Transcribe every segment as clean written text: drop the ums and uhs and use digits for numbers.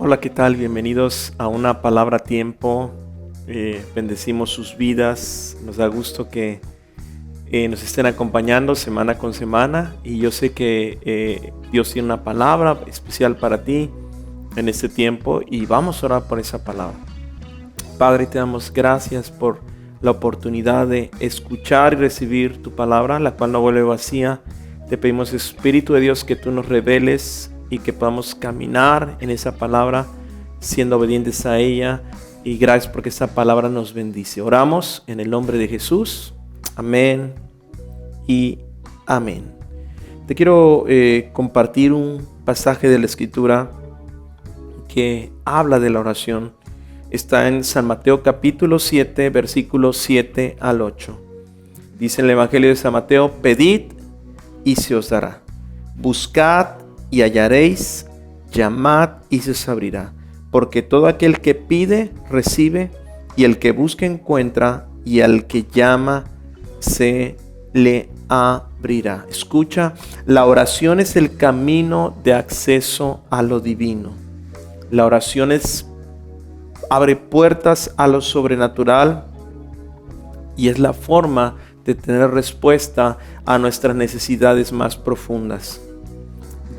Hola, ¿qué tal? Bienvenidos a una palabra a tiempo. Bendecimos sus vidas. Nos da gusto que nos estén acompañando semana con semana. Y yo sé que Dios tiene una palabra especial para ti en este tiempo. Y vamos a orar por esa palabra. Padre, te damos gracias por la oportunidad de escuchar y recibir tu palabra, la cual no vuelve vacía. Te pedimos, Espíritu de Dios, que tú nos reveles y que podamos caminar en esa palabra siendo obedientes a ella. Y gracias porque esa palabra nos bendice. Oramos en el nombre de Jesús. Amén y amén. Te quiero compartir un pasaje de la Escritura que habla de la oración. Está en San Mateo capítulo 7, versículos 7 al 8. Dice en el Evangelio de San Mateo: pedid y se os dará. Buscad y hallaréis, llamad y se os abrirá. Porque todo aquel que pide, recibe, y el que busca, encuentra, y al que llama, se le abrirá. Escucha, la oración es el camino de acceso a lo divino. La oración abre puertas a lo sobrenatural y es la forma de tener respuesta a nuestras necesidades más profundas.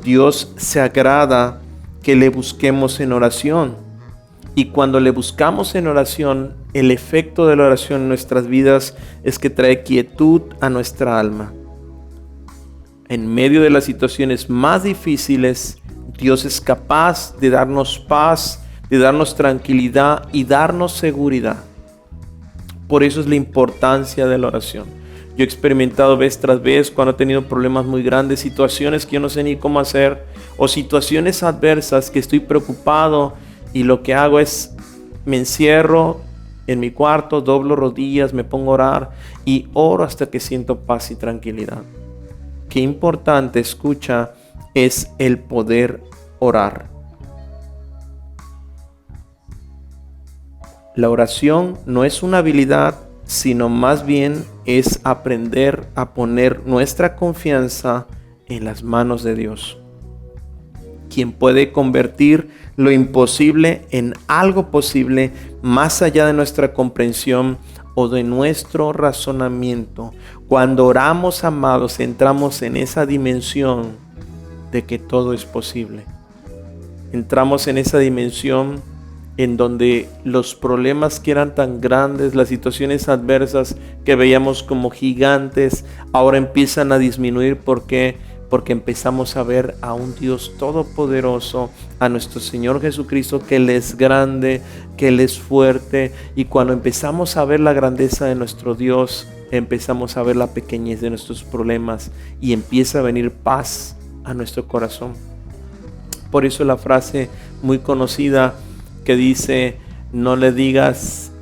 Dios se agrada que le busquemos en oración, y cuando le buscamos en oración, el efecto de la oración en nuestras vidas es que trae quietud a nuestra alma. En medio de las situaciones más difíciles, Dios es capaz de darnos paz, de darnos tranquilidad y darnos seguridad. Por eso es la importancia de la oración. Yo he experimentado vez tras vez cuando he tenido problemas muy grandes, situaciones que yo no sé ni cómo hacer, o situaciones adversas que estoy preocupado, y lo que hago es me encierro en mi cuarto, doblo rodillas, me pongo a orar y oro hasta que siento paz y tranquilidad. Qué importante, escucha, es el poder orar. La oración no es una habilidad, sino más bien es aprender a poner nuestra confianza en las manos de Dios, quien puede convertir lo imposible en algo posible más allá de nuestra comprensión o de nuestro razonamiento. Cuando oramos, amados, entramos en esa dimensión de que todo es posible. Entramos en esa dimensión en donde los problemas que eran tan grandes, las situaciones adversas que veíamos como gigantes, ahora empiezan a disminuir. ¿Por qué? Porque empezamos a ver a un Dios todopoderoso, a nuestro Señor Jesucristo, que Él es grande, que Él es fuerte. Y cuando empezamos a ver la grandeza de nuestro Dios, empezamos a ver la pequeñez de nuestros problemas y empieza a venir paz a nuestro corazón. Por eso la frase muy conocida que dice: no le digas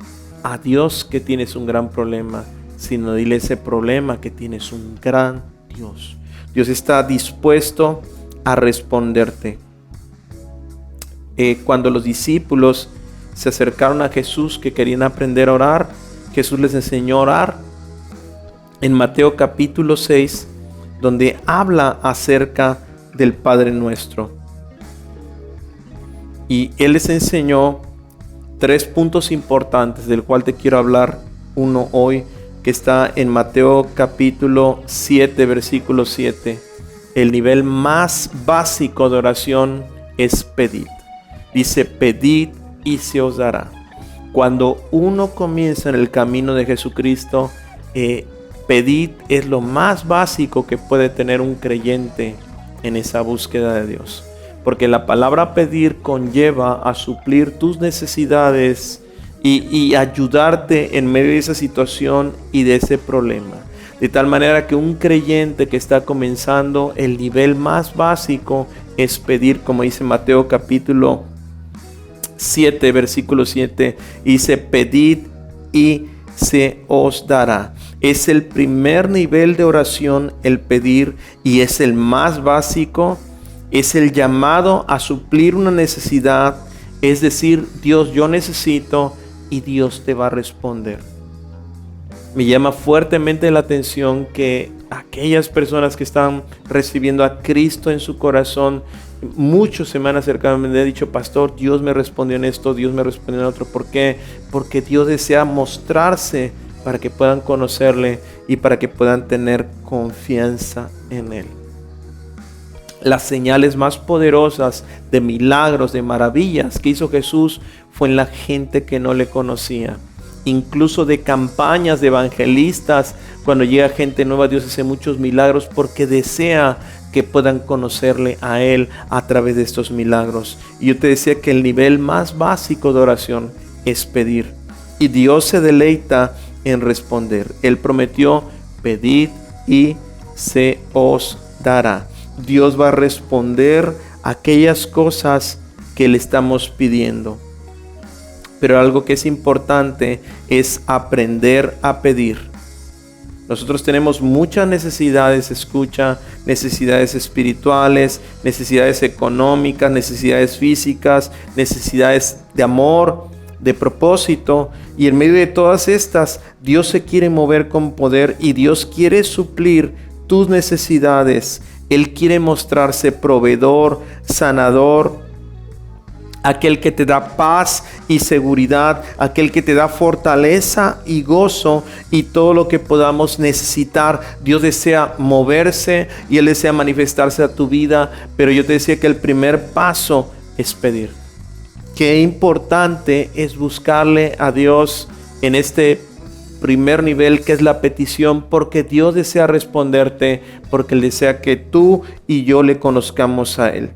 a Dios que tienes un gran problema, sino dile ese problema que tienes un gran Dios. Dios está dispuesto a responderte. Cuando los discípulos se acercaron a Jesús, que querían aprender a orar, Jesús les enseñó a orar en Mateo capítulo 6, donde habla acerca del Padre Nuestro. Y Él les enseñó 3 puntos importantes, del cual te quiero hablar uno hoy, que está en Mateo capítulo 7, versículo 7. El nivel más básico de oración es pedir. Dice: pedid y se os dará. Cuando uno comienza en el camino de Jesucristo, pedid es lo más básico que puede tener un creyente en esa búsqueda de Dios. Porque la palabra pedir conlleva a suplir tus necesidades y ayudarte en medio de esa situación y de ese problema. De tal manera que un creyente que está comenzando, el nivel más básico es pedir, como dice Mateo capítulo 7, versículo 7, dice: pedid y se os dará. Es el primer nivel de oración, el pedir, y es el más básico. Es el llamado a suplir una necesidad, es decir, Dios, yo necesito, y Dios te va a responder. Me llama fuertemente la atención que aquellas personas que están recibiendo a Cristo en su corazón muchos se me han acercado y me han dicho, pastor, Dios me respondió en esto, Dios me respondió en otro. ¿Por qué? Porque Dios desea mostrarse para que puedan conocerle y para que puedan tener confianza en Él. Las señales más poderosas de milagros, de maravillas que hizo Jesús fue en la gente que no le conocía. Incluso de campañas de evangelistas, cuando llega gente nueva, Dios hace muchos milagros porque desea que puedan conocerle a Él a través de estos milagros. Y yo te decía que el nivel más básico de oración es pedir. Y Dios se deleita en responder. Él prometió: pedid y se os dará. Dios va a responder aquellas cosas que le estamos pidiendo. Pero algo que es importante es aprender a pedir. Nosotros tenemos muchas necesidades, escucha, necesidades espirituales, necesidades económicas, necesidades físicas, necesidades de amor, de propósito. Y en medio de todas estas, Dios se quiere mover con poder y Dios quiere suplir tus necesidades. Él quiere mostrarse proveedor, sanador, aquel que te da paz y seguridad, aquel que te da fortaleza y gozo y todo lo que podamos necesitar. Dios desea moverse y Él desea manifestarse a tu vida, pero yo te decía que el primer paso es pedir. Qué importante es buscarle a Dios en este primer nivel, que es la petición, porque Dios desea responderte, porque Él desea que tú y yo le conozcamos a Él.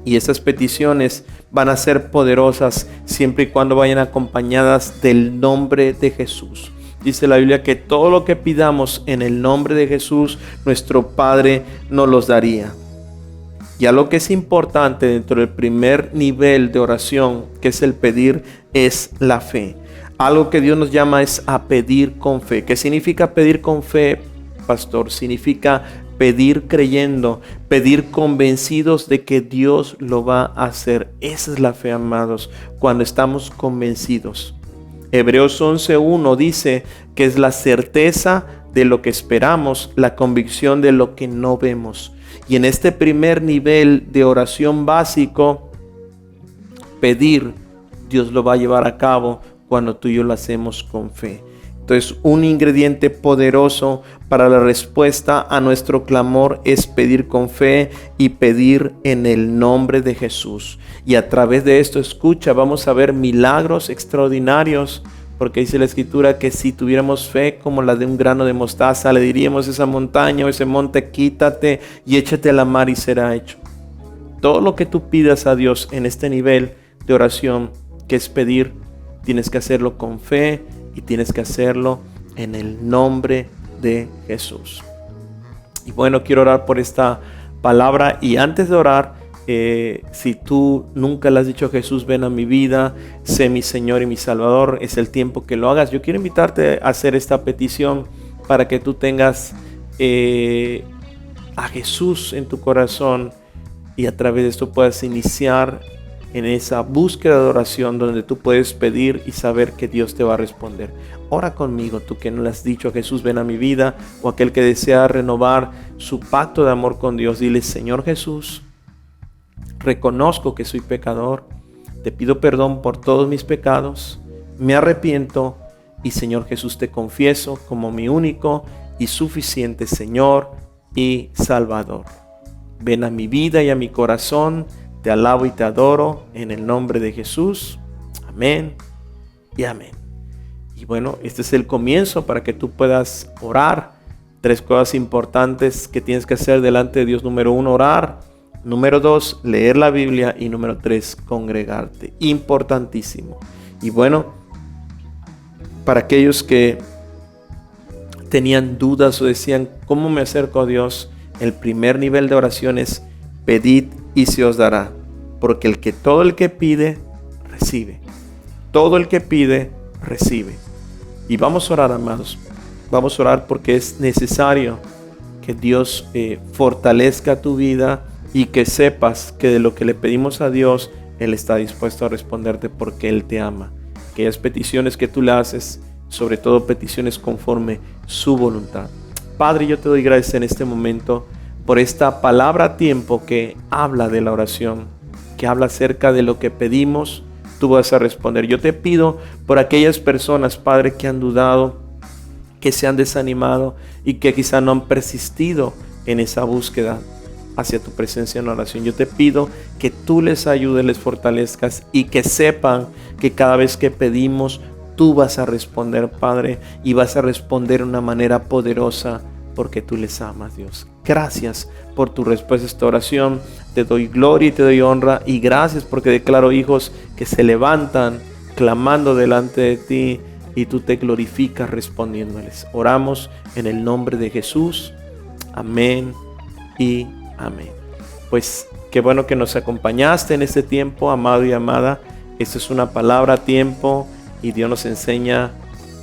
Y esas peticiones van a ser poderosas siempre y cuando vayan acompañadas del nombre de Jesús. Dice la Biblia que todo lo que pidamos en el nombre de Jesús, nuestro Padre nos los daría. Ya lo que es importante dentro del primer nivel de oración, que es el pedir, es la fe. Algo que Dios nos llama es a pedir con fe. ¿Qué significa pedir con fe, pastor? Significa pedir creyendo, pedir convencidos de que Dios lo va a hacer. Esa es la fe, amados, cuando estamos convencidos. Hebreos 11:1 dice que es la certeza de lo que esperamos, la convicción de lo que no vemos. Y en este primer nivel de oración básico, pedir, Dios lo va a llevar a cabo cuando tú y yo lo hacemos con fe. Entonces, un ingrediente poderoso para la respuesta a nuestro clamor es pedir con fe y pedir en el nombre de Jesús. Y a través de esto, escucha, vamos a ver milagros extraordinarios, porque dice la Escritura que si tuviéramos fe como la de un grano de mostaza, le diríamos a esa montaña o ese monte: quítate y échate a la mar, y será hecho. Todo lo que tú pidas a Dios en este nivel de oración, que es pedir, tienes que hacerlo con fe y tienes que hacerlo en el nombre de Jesús. Y bueno, quiero orar por esta palabra. Y antes de orar, si tú nunca le has dicho a Jesús: ven a mi vida, sé mi Señor y mi Salvador, es el tiempo que lo hagas. Yo quiero invitarte a hacer esta petición para que tú tengas a Jesús en tu corazón y a través de esto puedas iniciar en esa búsqueda de oración donde tú puedes pedir y saber que Dios te va a responder. Ora conmigo, tú que no le has dicho a Jesús: ven a mi vida, o aquel que desea renovar su pacto de amor con Dios. Dile: Señor Jesús, reconozco que soy pecador, te pido perdón por todos mis pecados, me arrepiento y Señor Jesús, te confieso como mi único y suficiente Señor y Salvador. Ven a mi vida y a mi corazón. Te alabo y te adoro en el nombre de Jesús. Amén y amén. Y bueno, este es el comienzo para que tú puedas orar. 3 cosas importantes que tienes que hacer delante de Dios. Número 1, orar. Número 2, leer la Biblia. Y número 3, congregarte. Importantísimo. Y bueno, para aquellos que tenían dudas o decían: ¿cómo me acerco a Dios? El primer nivel de oración es: pedid y se os dará, porque todo el que pide, recibe. Todo el que pide, recibe. Y vamos a orar, amados. Vamos a orar porque es necesario que Dios fortalezca tu vida y que sepas que de lo que le pedimos a Dios, Él está dispuesto a responderte porque Él te ama. Aquellas peticiones que tú le haces, sobre todo peticiones conforme su voluntad. Padre, yo te doy gracias en este momento. por esta palabra a tiempo que habla de la oración, que habla acerca de lo que pedimos, tú vas a responder. Yo te pido por aquellas personas, Padre, que han dudado, que se han desanimado y que quizá no han persistido en esa búsqueda hacia tu presencia en oración. Yo te pido que tú les ayudes, les fortalezcas y que sepan que cada vez que pedimos, tú vas a responder, Padre, y vas a responder de una manera poderosa porque tú les amas, Dios. Gracias por tu respuesta a esta oración. Te doy gloria y te doy honra, y gracias porque declaro hijos que se levantan clamando delante de ti y tú te glorificas respondiéndoles. Oramos en el nombre de Jesús. Amén y amén. Pues qué bueno que nos acompañaste en este tiempo, amado y amada. Esta es una palabra a tiempo y Dios nos enseña a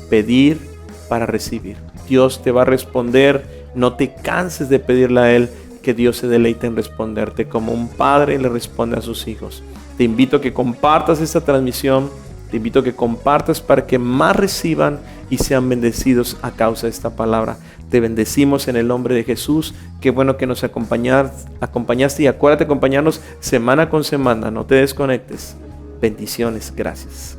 pedir para recibir. Dios te va a responder. No te canses de pedirle a Él, que Dios se deleite en responderte como un padre le responde a sus hijos. Te invito a que compartas esta transmisión. Te invito a que compartas para que más reciban y sean bendecidos a causa de esta palabra. Te bendecimos en el nombre de Jesús. Qué bueno que nos acompañaste, y acuérdate de acompañarnos semana con semana. No te desconectes. Bendiciones. Gracias.